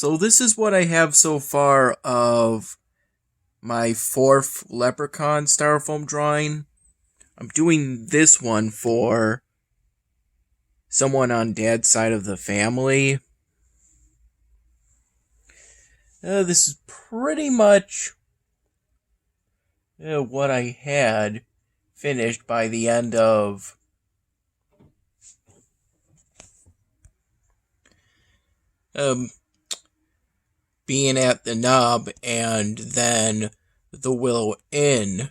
So this is what I have so far of my fourth Leprechaun styrofoam drawing. I'm doing this one for someone on Dad's side of the family. This is pretty much what I had finished by the end of being at the Nub and then the Willow Inn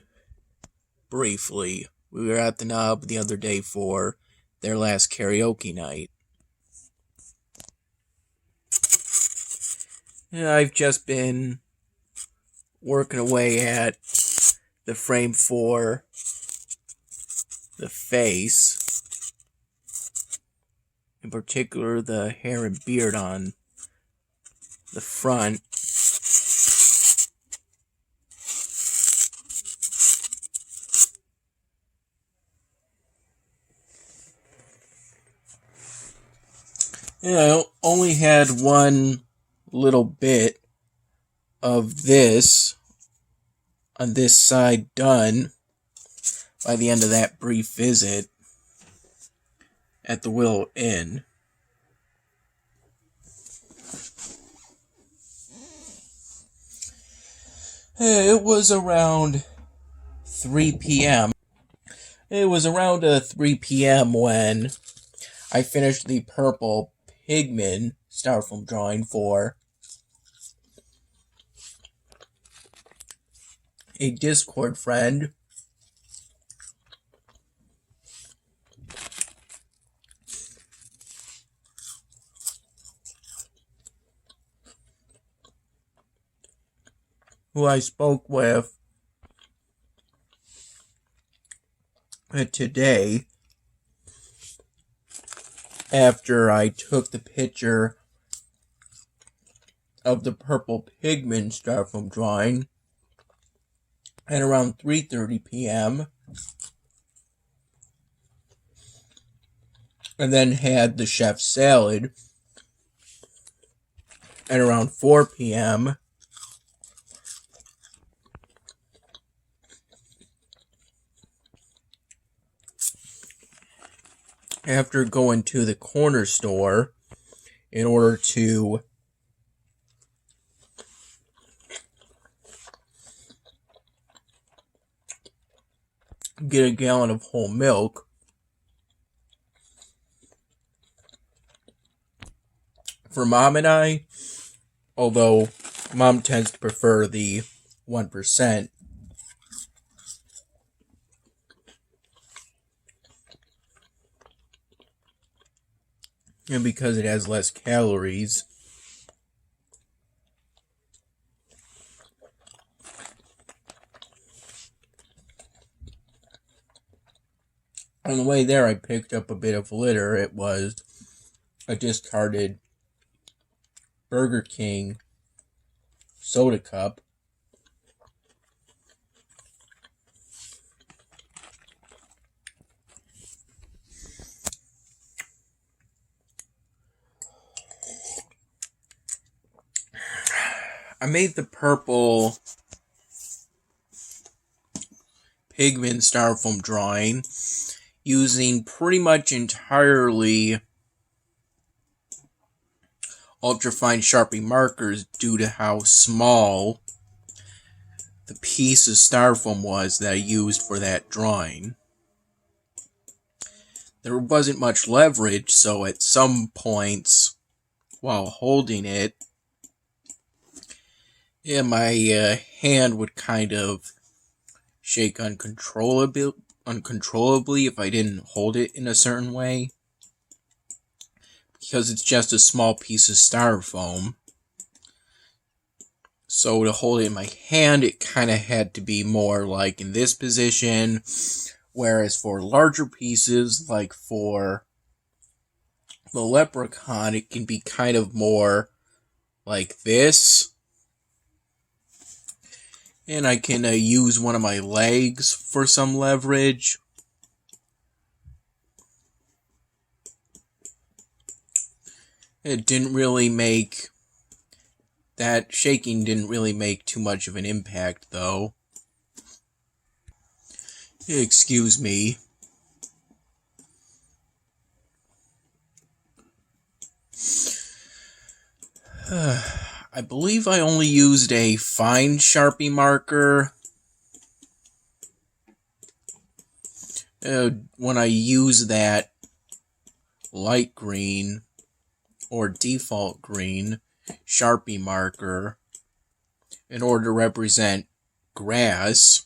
briefly. We were at the Nub the other day for their last karaoke night. I've just been working away at the frame for the face, in particular the hair and beard on the front. I only had one little bit of this on this side done by the end of that brief visit at the Willow Inn. It was around 3 p.m. It was around 3 p.m. when I finished the purple pigment styrofoam drawing for a Discord friend. Who I spoke with today after I took the picture of the purple pigment styrofoam drawing at around 3:30 p.m. and then had the chef's salad at around 4 p.m. after going to the corner store in order to get a gallon of whole milk for Mom and I, although Mom tends to prefer the 1%. And because it has less calories. On the way there, I picked up a bit of litter. It was a discarded Burger King soda cup. I made the purple pigment styrofoam drawing using pretty much entirely ultrafine Sharpie markers due to how small the piece of styrofoam was that I used for that drawing. There wasn't much leverage, so at some points while holding it, my hand would kind of shake uncontrollably if I didn't hold it in a certain way, because it's just a small piece of styrofoam. So to hold it in my hand, it kind of had to be more like in this position, whereas for larger pieces, like for the leprechaun, it can be kind of more like this. And I can use one of my legs for some leverage. It didn't really make That shaking didn't really make too much of an impact, though. Excuse me. I believe I only used a fine Sharpie marker. When I use that light green or default green Sharpie marker in order to represent grass,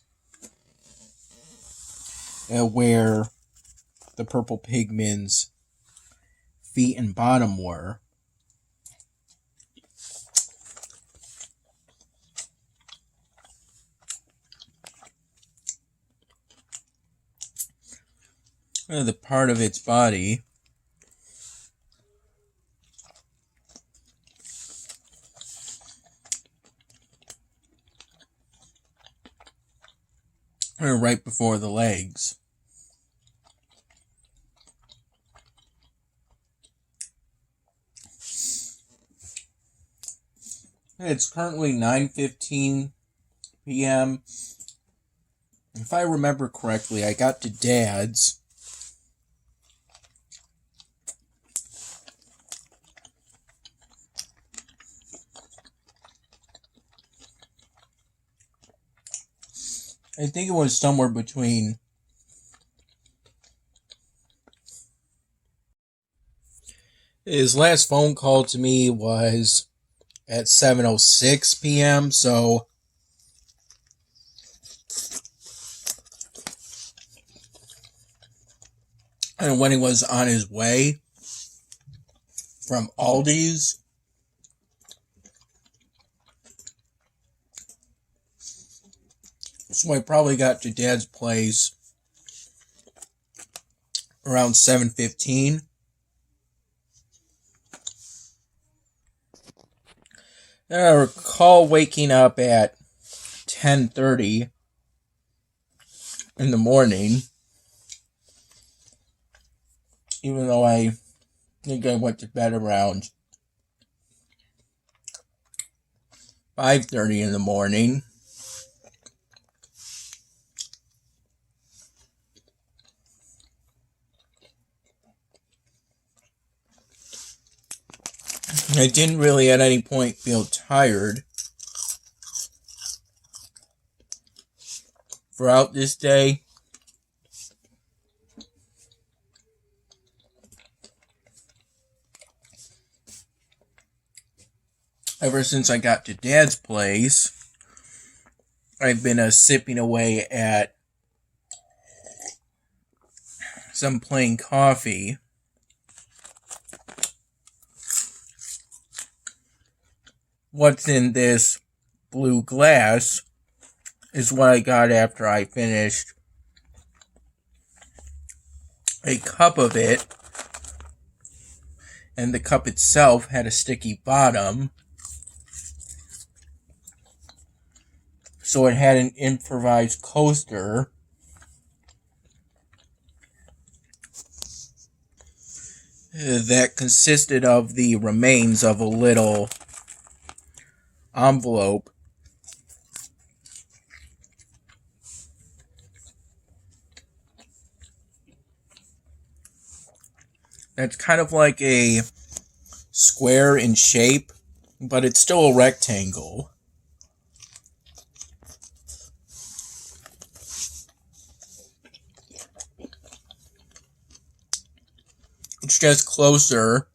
where the purple pigment's feet and bottom were. The part of its body right before the legs. It's currently 9:15 p.m. If I remember correctly, I got to Dad's I think it was somewhere between his last phone call to me was at 7:06 p.m. So and when he was on his way from Aldi's, so I probably got to Dad's place around 7:15. And I recall waking up at 10:30 in the morning, even though I think I went to bed around 5:30 in the morning. I didn't really at any point feel tired throughout this day. Ever since I got to Dad's place, I've been sipping away at some plain coffee. What's in this blue glass is what I got after I finished a cup of it, and the cup itself had a sticky bottom, so it had an improvised coaster that consisted of the remains of a little envelope that's kind of like a square in shape, but it's still a rectangle. It's just closer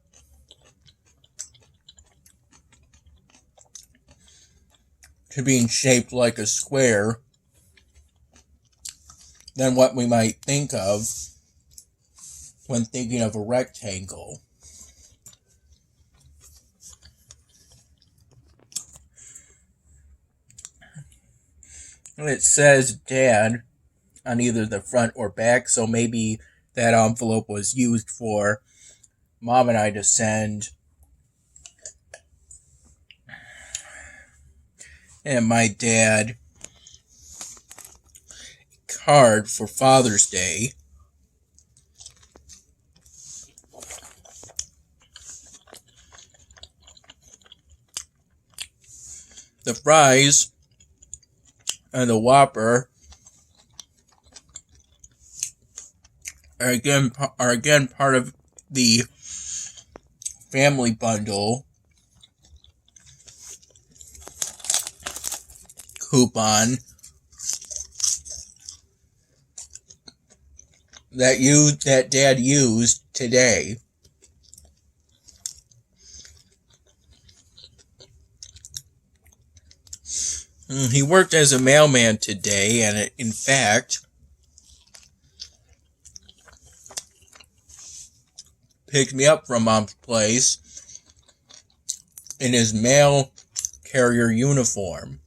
to being shaped like a square than what we might think of when thinking of a rectangle. And it says Dad on either the front or back, so maybe that envelope was used for Mom and I to send and my dad a card for Father's Day. the fries and the Whopper are again part of the family bundle coupon that Dad used today. He worked as a mailman today, and in fact picked me up from Mom's place in his mail carrier uniform.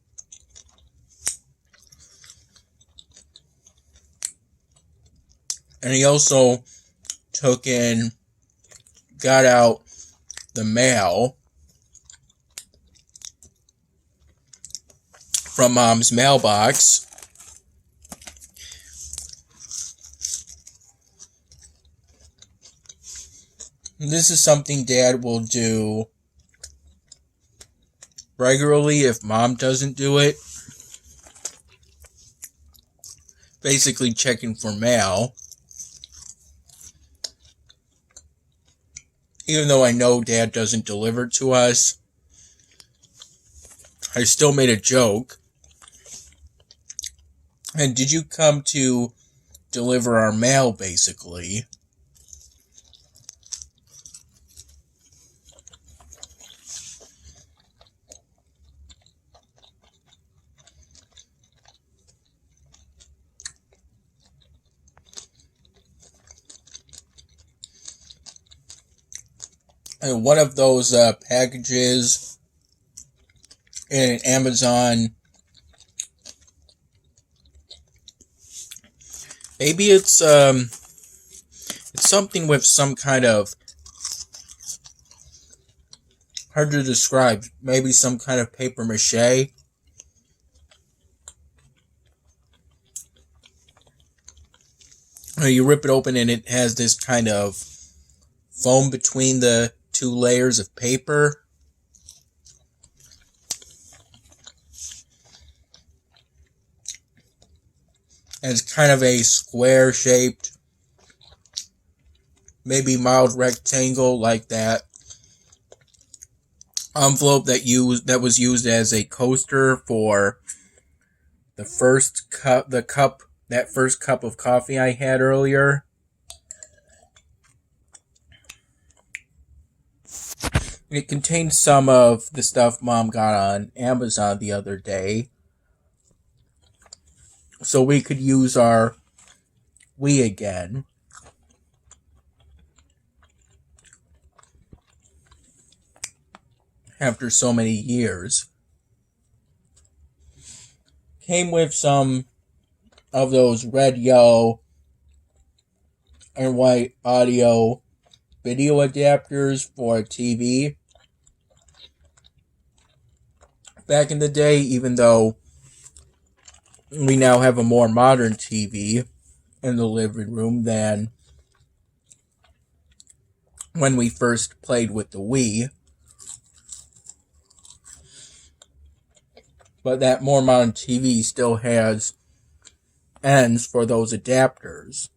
And he also got out the mail from Mom's mailbox. This is something Dad will do regularly if Mom doesn't do it. Basically checking for mail. Even though I know Dad doesn't deliver to us, I still made a joke. And did you come to deliver our mail, basically? And one of those packages in Amazon, maybe it's something with some kind of, hard to describe, maybe some kind of paper mache. You rip it open and it has this kind of foam between the two layers of paper. And it's kind of a square shaped, maybe mild rectangle like that envelope that was used as a coaster for the first cup of coffee I had earlier. It contained some of the stuff Mom got on Amazon the other day, so we could use our Wii again. After so many years. Came with some of those red, yellow, and white audio video adapters for a TV. Back in the day, even though we now have a more modern TV in the living room than when we first played with the Wii. But that more modern TV still has ends for those adapters.